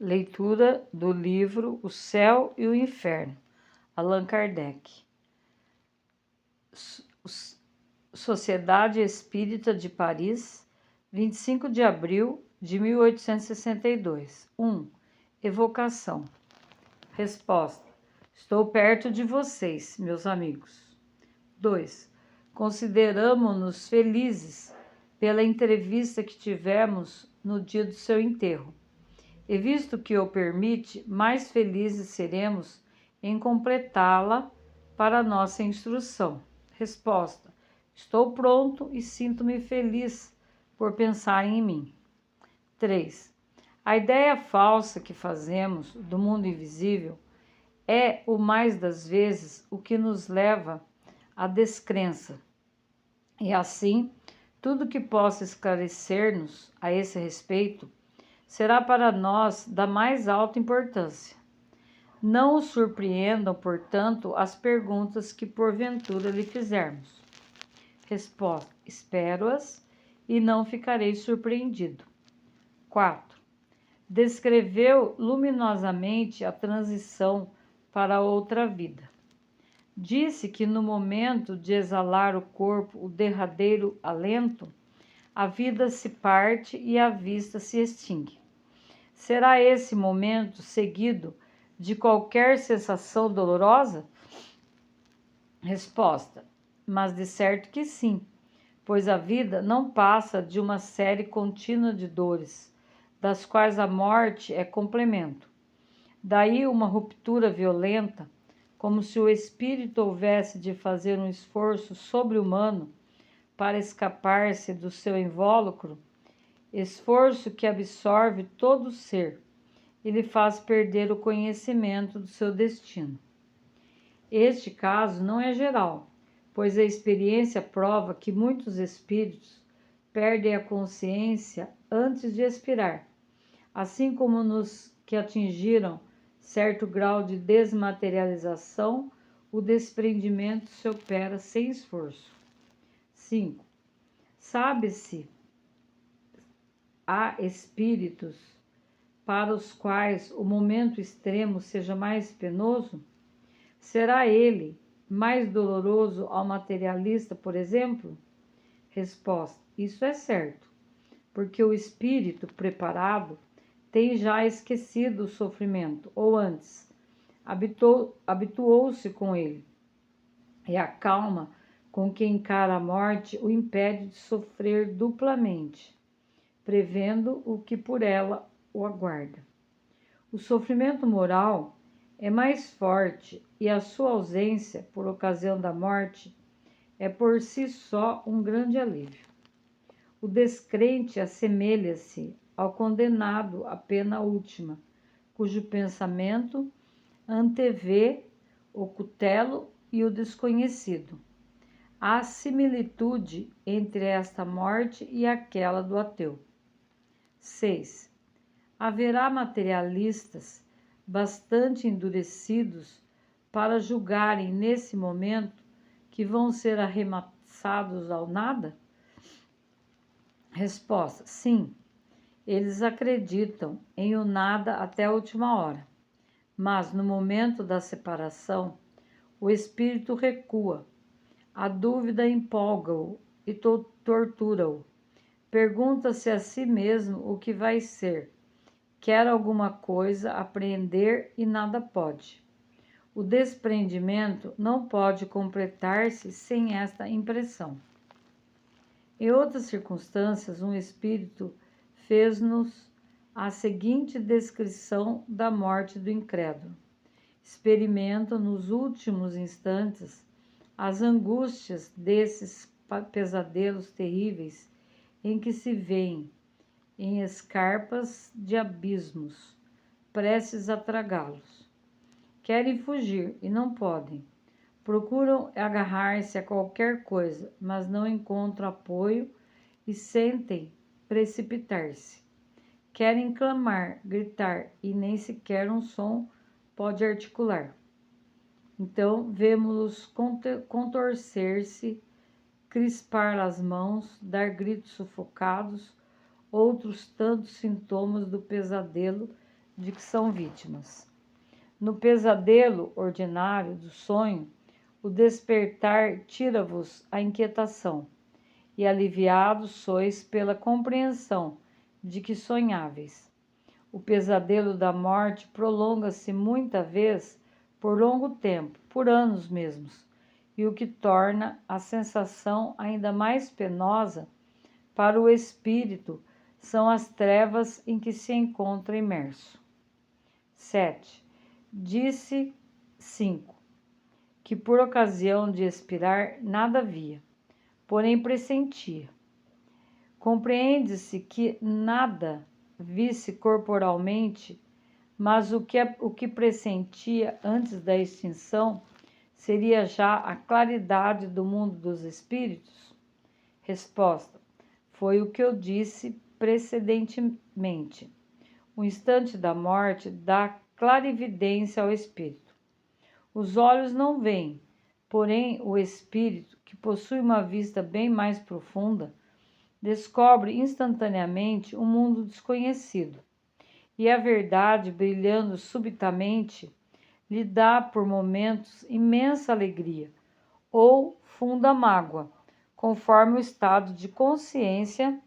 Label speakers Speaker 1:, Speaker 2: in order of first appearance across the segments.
Speaker 1: Leitura do livro O Céu e o Inferno, Allan Kardec. Sociedade Espírita de Paris, 25 de abril de 1862. 1. Evocação. Resposta: estou perto de vocês, meus amigos. 2. Consideramo-nos felizes pela entrevista que tivemos no dia do seu enterro. E visto que o permite, mais felizes seremos em completá-la para nossa instrução. Resposta: estou pronto e sinto-me feliz por pensar em mim. 3. A ideia falsa que fazemos do mundo invisível é, o mais das vezes, o que nos leva à descrença. E assim, tudo que possa esclarecer-nos a esse respeito será para nós da mais alta importância. Não o surpreendam, portanto, as perguntas que porventura lhe fizermos. Resposta: espero-as e não ficarei surpreendido. 4. Descreveu luminosamente a transição para outra vida. Disse que no momento de exalar o corpo o derradeiro alento, a vida se parte e a vista se extingue. Será esse momento seguido de qualquer sensação dolorosa? Resposta: mas de certo que sim, pois a vida não passa de uma série contínua de dores, das quais a morte é complemento. Daí uma ruptura violenta, como se o espírito houvesse de fazer um esforço sobre-humano para escapar-se do seu invólucro, esforço que absorve todo o ser e lhe faz perder o conhecimento do seu destino. Este caso não é geral, pois a experiência prova que muitos espíritos perdem a consciência antes de expirar, assim como nos que atingiram certo grau de desmaterialização, o desprendimento se opera sem esforço. 5. Sabe-se, há espíritos para os quais o momento extremo seja mais penoso? Será ele mais doloroso ao materialista, por exemplo? Resposta: isso é certo, porque o espírito preparado tem já esquecido o sofrimento, ou antes, habituou-se com ele, e a calma com que encara a morte o impede de sofrer duplamente, prevendo o que por ela o aguarda. O sofrimento moral é mais forte e a sua ausência, por ocasião da morte, é por si só um grande alívio. O descrente assemelha-se ao condenado à pena última, cujo pensamento antevê o cutelo e o desconhecido. Há similitude entre esta morte e aquela do ateu. 6. Haverá materialistas bastante endurecidos para julgarem nesse momento que vão ser arremessados ao nada? Resposta: sim, eles acreditam em o nada até a última hora, mas no momento da separação, o espírito recua, a dúvida empolga-o e tortura-o. Pergunta-se a si mesmo o que vai ser. Quer alguma coisa apreender e nada pode. O desprendimento não pode completar-se sem esta impressão. Em outras circunstâncias, um espírito fez-nos a seguinte descrição da morte do incrédulo. Experimento nos últimos instantes as angústias desses pesadelos terríveis em que se veem em escarpas de abismos, prestes a tragá-los. Querem fugir e não podem. Procuram agarrar-se a qualquer coisa, mas não encontram apoio e sentem precipitar-se. Querem clamar, gritar, e nem sequer um som pode articular. Então, vemos-los contorcer-se, crispar as mãos, dar gritos sufocados, outros tantos sintomas do pesadelo de que são vítimas. No pesadelo ordinário do sonho, o despertar tira-vos a inquietação, e aliviados sois pela compreensão de que sonháveis. O pesadelo da morte prolonga-se muita vez por longo tempo, por anos mesmos, e o que torna a sensação ainda mais penosa para o espírito são as trevas em que se encontra imerso. 7. Disse 5. Que por ocasião de expirar nada via, porém pressentia. Compreende-se que nada visse corporalmente, mas o que pressentia antes da extinção seria já a claridade do mundo dos espíritos? Resposta: foi o que eu disse precedentemente. O instante da morte dá clarividência ao espírito. Os olhos não veem, porém o espírito, que possui uma vista bem mais profunda, descobre instantaneamente um mundo desconhecido, e a verdade, brilhando subitamente, lhe dá por momentos imensa alegria ou funda mágoa, conforme o estado de consciência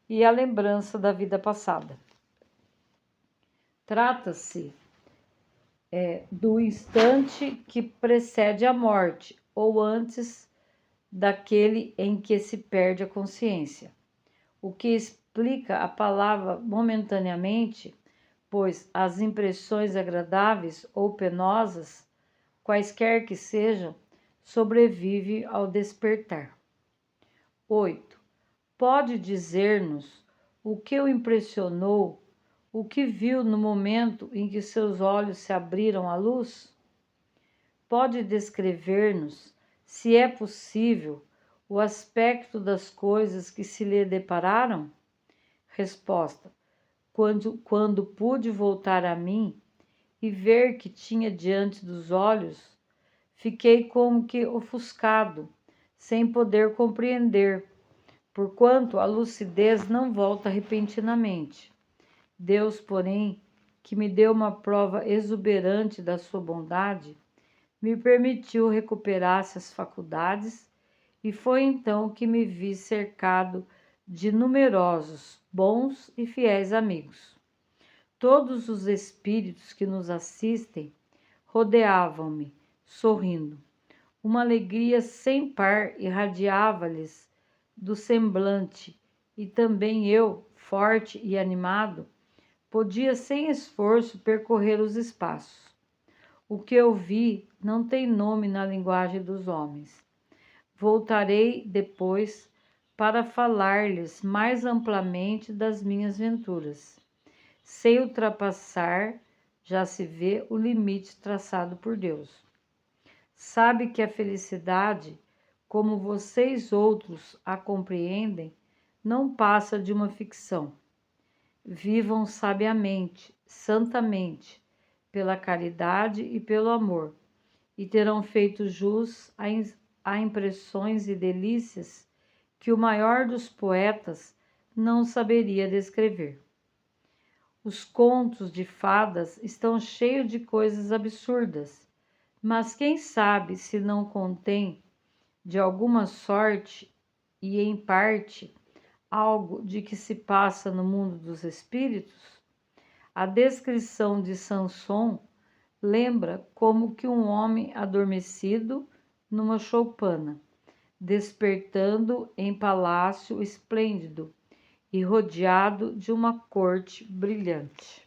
Speaker 1: e a lembrança da vida passada. Trata-se do instante que precede a morte ou antes daquele em que se perde a consciência, o que explica a palavra momentaneamente, pois as impressões agradáveis ou penosas, quaisquer que sejam, sobrevivem ao despertar. 8. Pode dizer-nos o que o impressionou, o que viu no momento em que seus olhos se abriram à luz? Pode descrever-nos, se é possível, o aspecto das coisas que se lhe depararam? Resposta: quando pude voltar a mim e ver que tinha diante dos olhos, fiquei como que ofuscado, sem poder compreender, porquanto a lucidez não volta repentinamente. Deus, porém, que me deu uma prova exuberante da sua bondade, me permitiu recuperar essas faculdades, e foi então que me vi cercado de numerosos, bons e fiéis amigos. Todos os espíritos que nos assistem rodeavam-me, sorrindo. Uma alegria sem par irradiava-lhes do semblante, e também eu, forte e animado, podia sem esforço percorrer os espaços. O que eu vi não tem nome na linguagem dos homens. Voltarei depois para falar-lhes mais amplamente das minhas venturas. Sem ultrapassar, já se vê o limite traçado por Deus. Sabe que a felicidade, como vocês outros a compreendem, não passa de uma ficção. Vivam sabiamente, santamente, pela caridade e pelo amor, e terão feito jus a impressões e delícias que o maior dos poetas não saberia descrever. Os contos de fadas estão cheios de coisas absurdas, mas quem sabe se não contém, de alguma sorte e em parte, algo de que se passa no mundo dos espíritos? A descrição de Samson lembra como que um homem adormecido numa choupana, despertando em palácio esplêndido e rodeado de uma corte brilhante.